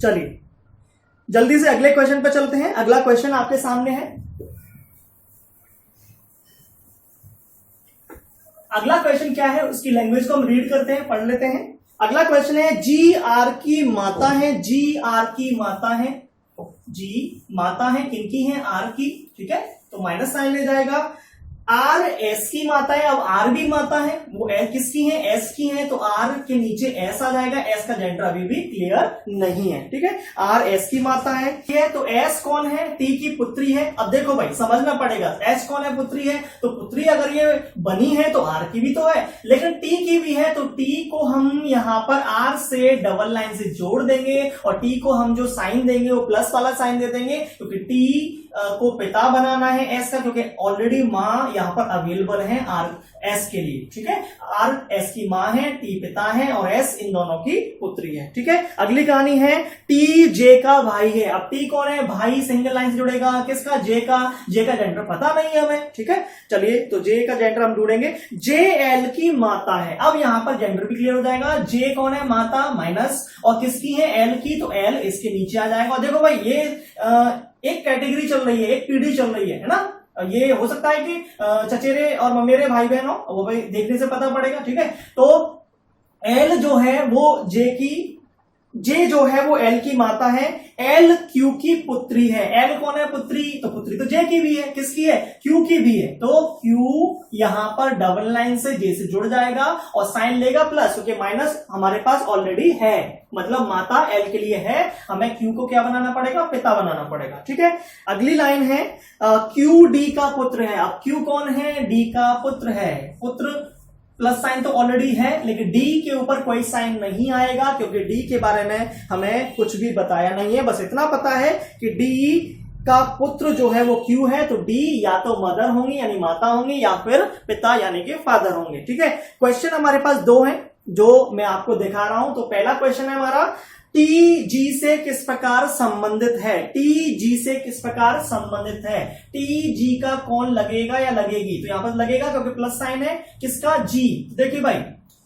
चलिए जल्दी से अगले क्वेश्चन पे चलते हैं। अगला क्वेश्चन आपके सामने है। अगला क्वेश्चन क्या है उसकी लैंग्वेज को हम रीड करते हैं, पढ़ लेते हैं। अगला क्वेश्चन है, जी आर की माता है, जी आर की माता है, जी माता है, किनकी है? आर की। ठीक है, तो माइनस साइन ले जाएगा। आर एस की माता है, अब आर भी माता है, वो एस किसकी है? एस की है, तो आर के नीचे एस आ जाएगा। एस का जेंडर अभी भी क्लियर नहीं है। ठीक है, आर एस की माता है, ठीक है, तो एस कौन है? टी की पुत्री है। अब देखो भाई समझना पड़ेगा, एस कौन है? पुत्री है, तो पुत्री अगर ये बनी है तो आर की भी तो है, लेकिन टी की भी है, तो टी को हम यहां पर आर से डबल लाइन से जोड़ देंगे, और टी को हम जो साइन देंगे वो प्लस वाला साइन दे देंगे, क्योंकि टी को पिता बनाना है एस का, क्योंकि ऑलरेडी मां यहां पर अवेलेबल है आर एस के लिए। ठीक है, आर एस की मां है, टी पिता है, और एस इन दोनों की पुत्री है। ठीक है, अगली कहानी है, टी जे का भाई है। अब टी कौन है? भाई सिंगल लाइन से जुड़ेगा, किसका? जे का। जे का जेंडर पता नहीं है हमें। ठीक है, चलिए तो जे का जेंडर हम ढूंढेंगे। जे एल की माता है। अब यहां पर जेंडर भी क्लियर हो जाएगा। जे कौन है? माता, माइनस, और किसकी है? एल की, तो एल इसके नीचे आ जाएगा। और देखो भाई, ये एक कैटेगरी चल रही है, एक पीढ़ी चल रही है ना। ये हो सकता है कि चचेरे और ममेरे भाई बहन हो, वो भाई देखने से पता पड़ेगा। ठीक है, तो एल जो है वो जे की जे जो है वो एल की माता है, एल क्यू की पुत्री है। एल कौन है? पुत्री। तो पुत्री तो जे की भी है। किसकी है? क्यू की भी है। तो क्यू यहां पर डबल लाइन से जे से जुड़ जाएगा और साइन लेगा प्लस, क्योंकि माइनस हमारे पास ऑलरेडी है, मतलब माता एल के लिए है। हमें क्यू को क्या बनाना पड़ेगा? पिता बनाना पड़ेगा। ठीक है। अगली लाइन है क्यू डी का पुत्र है। अब क्यू कौन है? डी का पुत्र है। पुत्र प्लस साइन तो ऑलरेडी है, लेकिन डी के ऊपर कोई साइन नहीं आएगा, क्योंकि डी के बारे में हमें कुछ भी बताया नहीं है। बस इतना पता है कि डी का पुत्र जो है वो क्यू है, तो डी या तो मदर होंगी यानी माता होंगी, या फिर पिता यानी कि फादर होंगे। ठीक है। क्वेश्चन हमारे पास दो हैं जो मैं आपको दिखा रहा हूं। तो पहला क्वेश्चन है हमारा, टी जी से किस प्रकार संबंधित है? टी जी से किस प्रकार संबंधित है? टी जी का कौन लगेगा या लगेगी? तो यहां पर लगेगा क्योंकि प्लस साइन है। किसका? जी। देखिए भाई,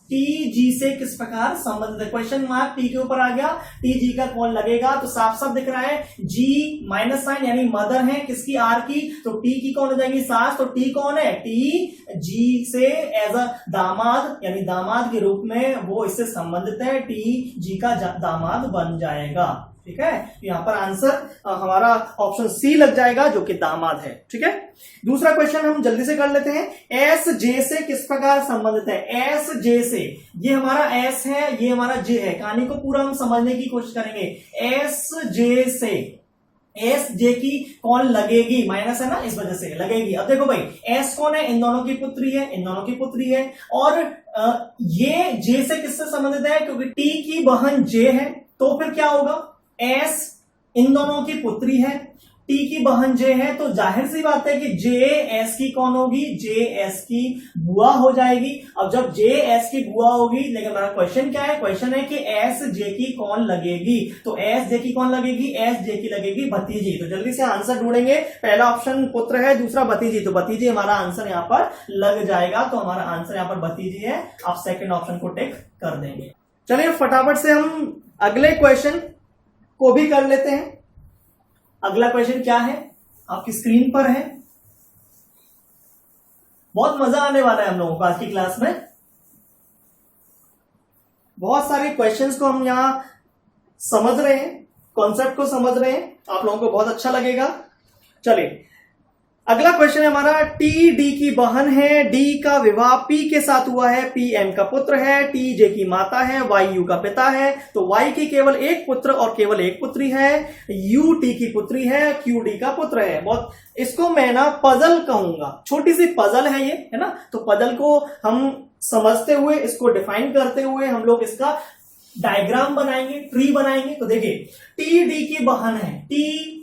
टी जी से किस प्रकार संबंधित है, क्वेश्चन मार्क टी के ऊपर आ गया। टी जी का कौन लगेगा? तो साफ साफ दिख रहा है, जी माइनस साइन यानी मदर है किसकी? आर की। तो टी की कौन हो जाएगी? सास। तो टी कौन है? टी जी से एज अ दामाद यानी दामाद के रूप में वो इससे संबंधित है। टी जी का दामाद बन जाएगा। ठीक है। यहां पर आंसर हमारा ऑप्शन सी लग जाएगा, जो कि दामाद है। ठीक है। दूसरा क्वेश्चन हम जल्दी से कर लेते हैं। एस जे से किस प्रकार संबंधित है? एस जे से, ये हमारा एस है, ये हमारा जे है। कहानी को पूरा हम समझने की कोशिश करेंगे। एस जे से एस जे की कौन लगेगी? माइनस है ना, इस वजह से लगेगी। अब देखो भाई, एस कौन है? इन दोनों की पुत्री है, इन दोनों की पुत्री है। और ये जे से किससे संबंधित है? क्योंकि टी की बहन जे है, तो फिर क्या होगा? एस इन दोनों की पुत्री है, टी की बहन जे है, तो जाहिर सी बात है कि जे एस की कौन होगी? जे एस की बुआ हो जाएगी। अब जब जे एस की बुआ होगी, लेकिन हमारा क्वेश्चन क्या है? क्वेश्चन है कि एस जे की कौन लगेगी? तो एस जे की कौन लगेगी? एस जे की लगेगी भतीजी। तो जल्दी से आंसर ढूंढेंगे। पहला ऑप्शन पुत्र है, दूसरा भतीजी, तो भतीजी हमारा आंसर यहां पर लग जाएगा। तो हमारा आंसर यहां पर भतीजी है। आप सेकेंड ऑप्शन को टिक कर देंगे। चलिए फटाफट से हम अगले क्वेश्चन को भी कर लेते हैं। अगला क्वेश्चन क्या है? आपकी स्क्रीन पर है। बहुत मजा आने वाला है हम लोगों को आज की क्लास में। बहुत सारे क्वेश्चंस को हम यहां समझ रहे हैं, कॉन्सेप्ट को समझ रहे हैं। आप लोगों को बहुत अच्छा लगेगा। चलिए अगला क्वेश्चन है हमारा, टी डी की बहन है, डी का विवाह पी के साथ हुआ है, पी एम का पुत्र है, टी जे की माता है, वाई यू का पिता है। तो वाई की केवल एक पुत्र और केवल एक पुत्री है, यू टी की पुत्री है, क्यू डी का पुत्र है। बहुत इसको मैं ना पजल कहूंगा, छोटी सी पजल है ये, है ना। तो पजल को हम समझते हुए, इसको डिफाइन करते हुए हम लोग इसका डायग्राम बनाएंगे, ट्री बनाएंगे। तो देखिए, टी डी की बहन है, टी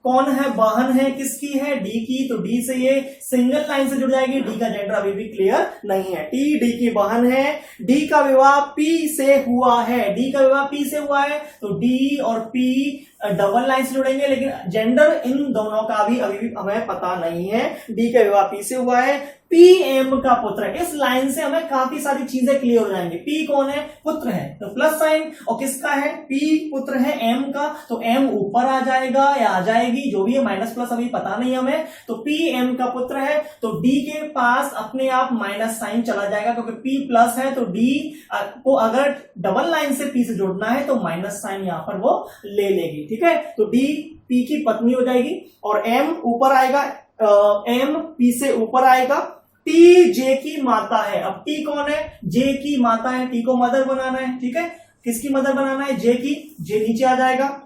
कौन है? बहन है, किसकी है? डी की। तो डी से ये सिंगल लाइन से जुड़ जाएगी। डी का जेंडर अभी भी क्लियर नहीं है। टी डी की बहन है, डी का विवाह पी से हुआ है, डी का विवाह पी से हुआ है, तो डी और पी डबल लाइन से जुड़ेंगे, लेकिन जेंडर इन दोनों का भी अभी भी हमें पता नहीं है। डी का विवाह पी से हुआ है, पी एम का पुत्र है। इस लाइन से हमें काफी सारी चीजें क्लियर हो जाएंगी। पी कौन है? पुत्र है, तो प्लस साइन, और किसका है? पी पुत्र है एम का, तो एम ऊपर आ जाएगा या आ जाएगी, जो भी है, माइनस प्लस अभी पता नहीं हमें। तो पी एम का पुत्र है, तो डी के पास अपने आप माइनस साइन चला जाएगा, क्योंकि पी प्लस है। तो डी को अगर डबल लाइन से पी से जोड़ना है तो माइनस साइन यहां पर वो ले लेगी। ठीक है। तो डी पी की पत्नी हो जाएगी, और एम ऊपर आएगा, एम पी से ऊपर आएगा। टी जे की माता है। अब टी कौन है? जे की माता है, टी को मदर बनाना है। ठीक है। किसकी मदर बनाना है? जे की। जे नीचे आ जाएगा।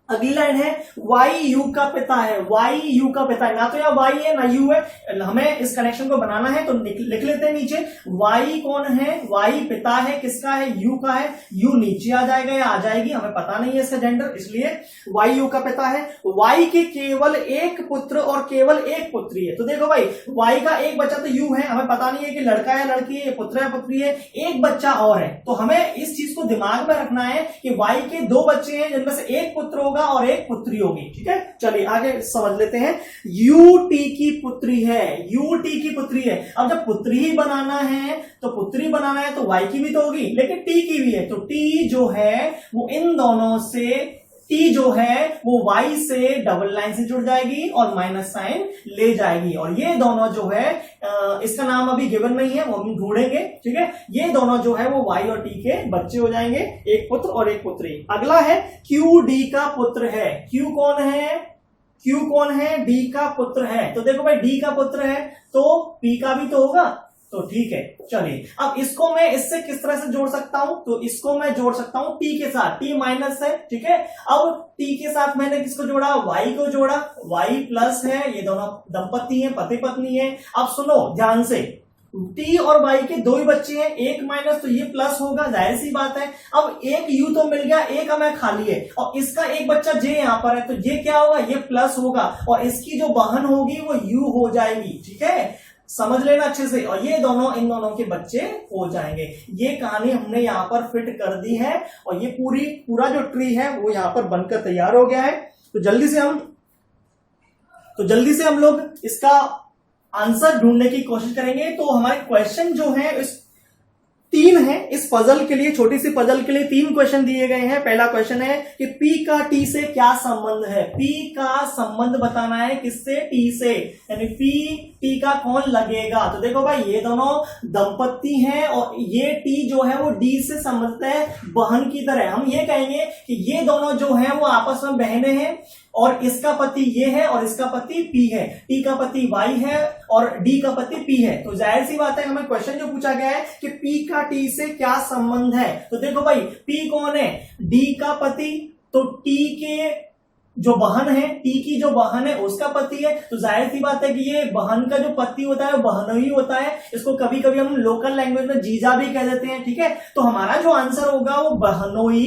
अगली लाइन है, वाई यू का पिता है, वाई यू का पिता है, ना तो यहाँ वाई है ना यू है, हमें इस कनेक्शन को बनाना है तो लिख लेते हैं नीचे। वाई कौन है? वाई पिता है, किसका है? यू का है, यू नीचे आ जाएगा या आ जाएगी, हमें पता नहीं है इसका जेंडर, इसलिए वाई यू का पिता है। वाई के केवल एक पुत्र और केवल एक पुत्री है। तो देखो भाई, वाई का एक बच्चा तो यू है, हमें पता नहीं है कि लड़का है लड़की है, पुत्र है पुत्री है, एक बच्चा और है। तो हमें इस चीज को दिमाग में रखना है कि वाई के दो बच्चे हैं, जिनमें से एक पुत्र होगा और एक पुत्री होगी। ठीक है। चलिए आगे समझ लेते हैं। यू टी की पुत्री है, यू टी की पुत्री है। अब जब पुत्री ही बनाना है तो पुत्री बनाना है तो वाई की भी तो होगी, लेकिन टी की भी है, तो टी जो है वो इन दोनों से टी जो है वो y से डबल लाइन से जुड़ जाएगी और माइनस साइन ले जाएगी, और ये दोनों जो है इसका नाम अभी गिवन नहीं है, वो हम ढूंढेंगे, ठीक है। ये दोनों जो है वो y और t के बच्चे हो जाएंगे, एक पुत्र और एक पुत्री। अगला है q d का पुत्र है। q कौन है? q कौन है? d का पुत्र है। तो देखो भाई d का पुत्र है तो p का भी तो होगा, तो ठीक है। चलिए अब इसको मैं इससे किस तरह से जोड़ सकता हूं? तो इसको मैं जोड़ सकता हूं t के साथ, t माइनस है, ठीक है। अब t के साथ मैंने किसको जोड़ा? y को जोड़ा, y प्लस है, ये दोनों दंपति हैं, पति पत्नी है। अब सुनो ध्यान से, t और y के दो ही बच्चे हैं, एक माइनस तो ये प्लस होगा, जाहिर सी बात है। अब एक u तो मिल गया, एक हमें खाली है, और इसका एक बच्चा j यहां पर है, तो ये क्या होगा? ये प्लस होगा, और इसकी जो बहन होगी वो u हो जाएगी, ठीक है। समझ लेना अच्छे से, और ये दोनों इन दोनों के बच्चे हो जाएंगे। ये कहानी हमने यहाँ पर फिट कर दी है, और ये पूरा जो ट्री है वो यहाँ पर बनकर तैयार हो गया है। तो जल्दी से हम लोग इसका आंसर ढूंढने की कोशिश करेंगे। तो हमारे क्वेश्चन जो है इस 3 है, इस पजल के लिए, छोटी सी पजल के लिए 3 क्वेश्चन दिए गए हैं। पहला क्वेश्चन है कि P का T से क्या संबंध है? P का संबंध बताना है किससे? T से, यानी P T का कौन लगेगा? तो देखो भाई ये दोनों दंपत्ति हैं, और ये T जो है वो D से संबंधित है बहन की तरह। हम ये कहेंगे कि ये दोनों जो है वो आपस में बहनें हैं, और इसका पति ये है और इसका पति P है, T का पति Y है और D का पति P है। तो जाहिर सी बात है, हमें क्वेश्चन जो पूछा गया है कि P का T से क्या संबंध है। तो देखो भाई P कौन है? D का पति, तो T के जो बहन है, T की जो बहन है उसका पति है, तो जाहिर सी बात है कि ये बहन का जो पति होता है वो बहनोई होता है। इसको कभी कभी हम लोकल लैंग्वेज में जीजा भी कह देते हैं, ठीक है। तो हमारा जो आंसर होगा वो बहनोई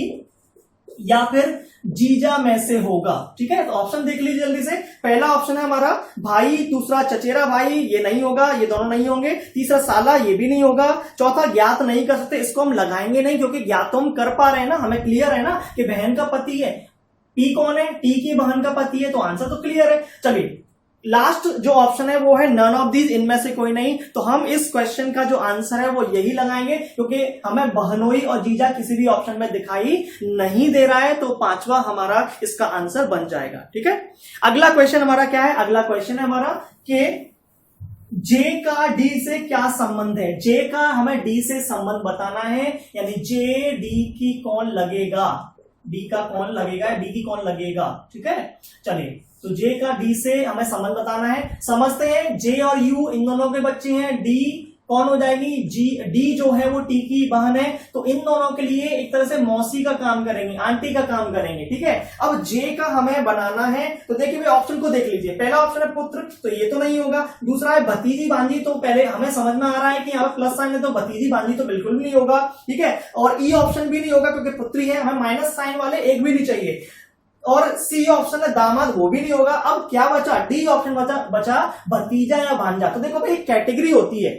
या फिर जीजा में से होगा, ठीक है। तो ऑप्शन देख लीजिए जल्दी से। पहला ऑप्शन है हमारा भाई, दूसरा चचेरा भाई, ये नहीं होगा, ये दोनों नहीं होंगे। तीसरा साला, ये भी नहीं होगा। चौथा ज्ञात नहीं कर सकते, इसको हम लगाएंगे नहीं, क्योंकि ज्ञात तो हम कर पा रहे हैं ना, हमें क्लियर है ना कि बहन का पति है। P कौन है? T की बहन का पति है, तो आंसर तो क्लियर है। चलिए लास्ट जो ऑप्शन है वो है नन ऑफ दीज, इनमें से कोई नहीं। तो हम इस क्वेश्चन का जो आंसर है वो यही लगाएंगे, क्योंकि हमें बहनोई और जीजा किसी भी ऑप्शन में दिखाई नहीं दे रहा है। तो 5वां हमारा इसका आंसर बन जाएगा, ठीक है। अगला क्वेश्चन हमारा क्या है? अगला क्वेश्चन है हमारा कि J का D से क्या संबंध है? J का हमें D से संबंध बताना है, यानी J D की कौन लगेगा, D का कौन लगेगा, D की कौन लगेगा, ठीक है। चलिए तो J का D से हमें संबंध बताना है। समझते हैं J और U इन दोनों के बच्चे हैं, D कौन हो जाएगी? D जो है वो T की बहन है, तो इन दोनों के लिए एक तरह से मौसी का काम करेंगे, आंटी का काम करेंगे, ठीक है। अब J का हमें बनाना है, तो देखिए भाई ऑप्शन को देख लीजिए। पहला ऑप्शन है पुत्र, तो ये तो नहीं होगा। दूसरा है भतीजी भांजी, तो पहले हमें समझ में आ रहा है कि यहाँ पर प्लस साइन है, तो भतीजी भांजी तो बिल्कुल भी नहीं होगा, ठीक है। और E ऑप्शन भी नहीं होगा क्योंकि पुत्री है, हमें माइनस साइन वाले एक भी नहीं चाहिए। और सी ऑप्शन है दामाद, वो भी नहीं होगा। अब क्या बचा? डी ऑप्शन बचा भतीजा या भांजा। तो देखो भाई कैटेगरी होती है,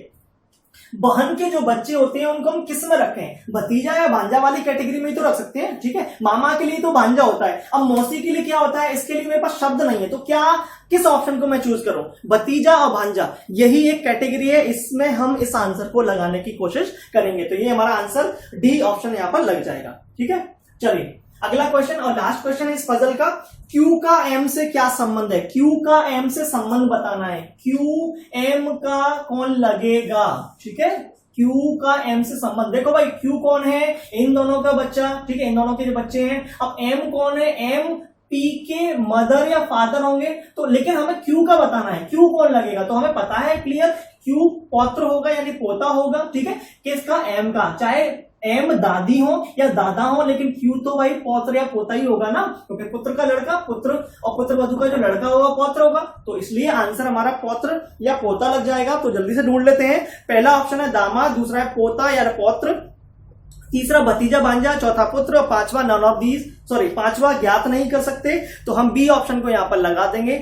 बहन के जो बच्चे होते हैं उनको हम किस में रखें? भतीजा या भांजा वाली कैटेगरी में ही तो रख सकते हैं, ठीक है। मामा के लिए तो भांजा होता है, अब मौसी के लिए क्या होता है? इसके लिए मेरे पास शब्द नहीं है, तो क्या किस ऑप्शन को मैं चूज करूं? भतीजा और भांजा, यही एक कैटेगरी है, इसमें हम इस आंसर को लगाने की कोशिश करेंगे। तो ये हमारा आंसर डी ऑप्शन यहां पर लग जाएगा, ठीक है। चलिए अगला क्वेश्चन और लास्ट क्वेश्चन है इस पजल का। Q का M से क्या संबंध है? Q का M से संबंध बताना है। Q M का कौन लगेगा, ठीक है। Q का M से संबंध, देखो भाई Q कौन है? इन दोनों का बच्चा, ठीक है, इन दोनों के जो बच्चे हैं। अब M कौन है? M P के मदर या फादर होंगे, तो लेकिन हमें Q का बताना है, Q कौन लगेगा। तो हमें पता है क्लियर, Q पौत्र होगा यानी पोता होगा, ठीक है। किसका? M का, चाहे M दादी हो या दादा हो, लेकिन Q तो भाई पौत्र या पोता ही होगा ना, क्योंकि पुत्र का लड़का पुत्र और पुत्र वधु का जो लड़का होगा पौत्र होगा, तो इसलिए आंसर हमारा पौत्र या पोता लग जाएगा। तो जल्दी से ढूंढ लेते हैं। पहला ऑप्शन है दामाद, दूसरा है पोता या पौत्र, तीसरा भतीजा भांजा, चौथा पुत्र, और पांचवा नन ऑफ दीज, पांचवा ज्ञात नहीं कर सकते। तो हम बी ऑप्शन को यहां पर लगा देंगे,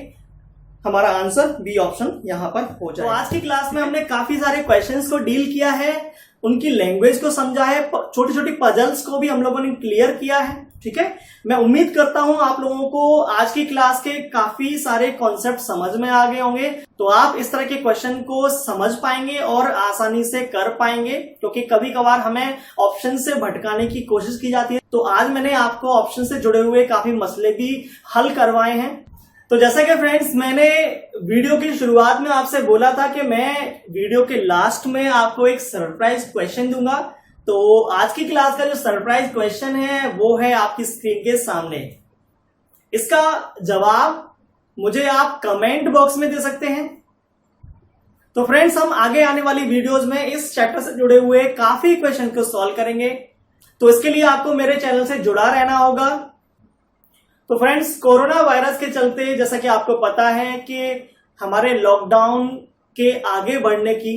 हमारा आंसर बी ऑप्शन यहां पर हो जाएगा। तो आज की क्लास में हमने काफी सारे क्वेश्चंस को डील किया है, उनकी लैंग्वेज को समझा है, छोटी छोटी पजल्स को भी हम लोगों ने क्लियर किया है, ठीक है। मैं उम्मीद करता हूं आप लोगों को आज की क्लास के काफी सारे कॉन्सेप्ट समझ में आ गए होंगे, तो आप इस तरह के क्वेश्चन को समझ पाएंगे और आसानी से कर पाएंगे, क्योंकि कभी कभार हमें ऑप्शन से भटकाने की कोशिश की जाती है। तो आज मैंने आपको ऑप्शन से जुड़े हुए काफी मसले भी हल करवाए हैं। तो जैसा कि फ्रेंड्स मैंने वीडियो की शुरुआत में आपसे बोला था कि मैं वीडियो के लास्ट में आपको एक सरप्राइज क्वेश्चन दूंगा, तो आज की क्लास का जो सरप्राइज क्वेश्चन है वो है आपकी स्क्रीन के सामने। इसका जवाब मुझे आप कमेंट बॉक्स में दे सकते हैं। तो फ्रेंड्स हम आगे आने वाली वीडियोस में इस चैप्टर से जुड़े हुए काफी क्वेश्चन को सॉल्व करेंगे, तो इसके लिए आपको मेरे चैनल से जुड़ा रहना होगा। तो फ्रेंड्स कोरोना वायरस के चलते जैसा कि आपको पता है कि हमारे लॉकडाउन के आगे बढ़ने की,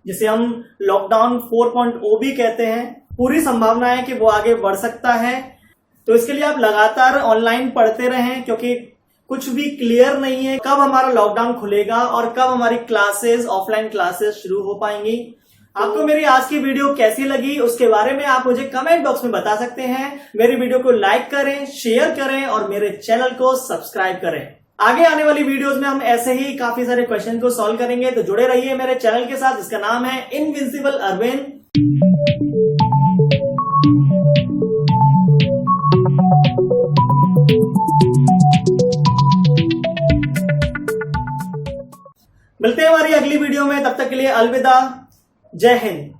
जिसे हम लॉकडाउन 4.0 भी कहते हैं, पूरी संभावना है कि वो आगे बढ़ सकता है। तो इसके लिए आप लगातार ऑनलाइन पढ़ते रहें, क्योंकि कुछ भी क्लियर नहीं है कब हमारा लॉकडाउन खुलेगा और कब हमारी क्लासेस, ऑफलाइन क्लासेस शुरू हो पाएंगी। आपको मेरी आज की वीडियो कैसी लगी उसके बारे में आप मुझे कमेंट बॉक्स में बता सकते हैं। मेरी वीडियो को लाइक करें, शेयर करें और मेरे चैनल को सब्सक्राइब करें। आगे आने वाली वीडियोस में हम ऐसे ही काफी सारे क्वेश्चन को सॉल्व करेंगे, तो जुड़े रहिए मेरे चैनल के साथ, जिसका नाम है इनविंसिबल अरविंद। मिलते हैं हमारी अगली वीडियो में, तब तक के लिए अलविदा, जय हिंद।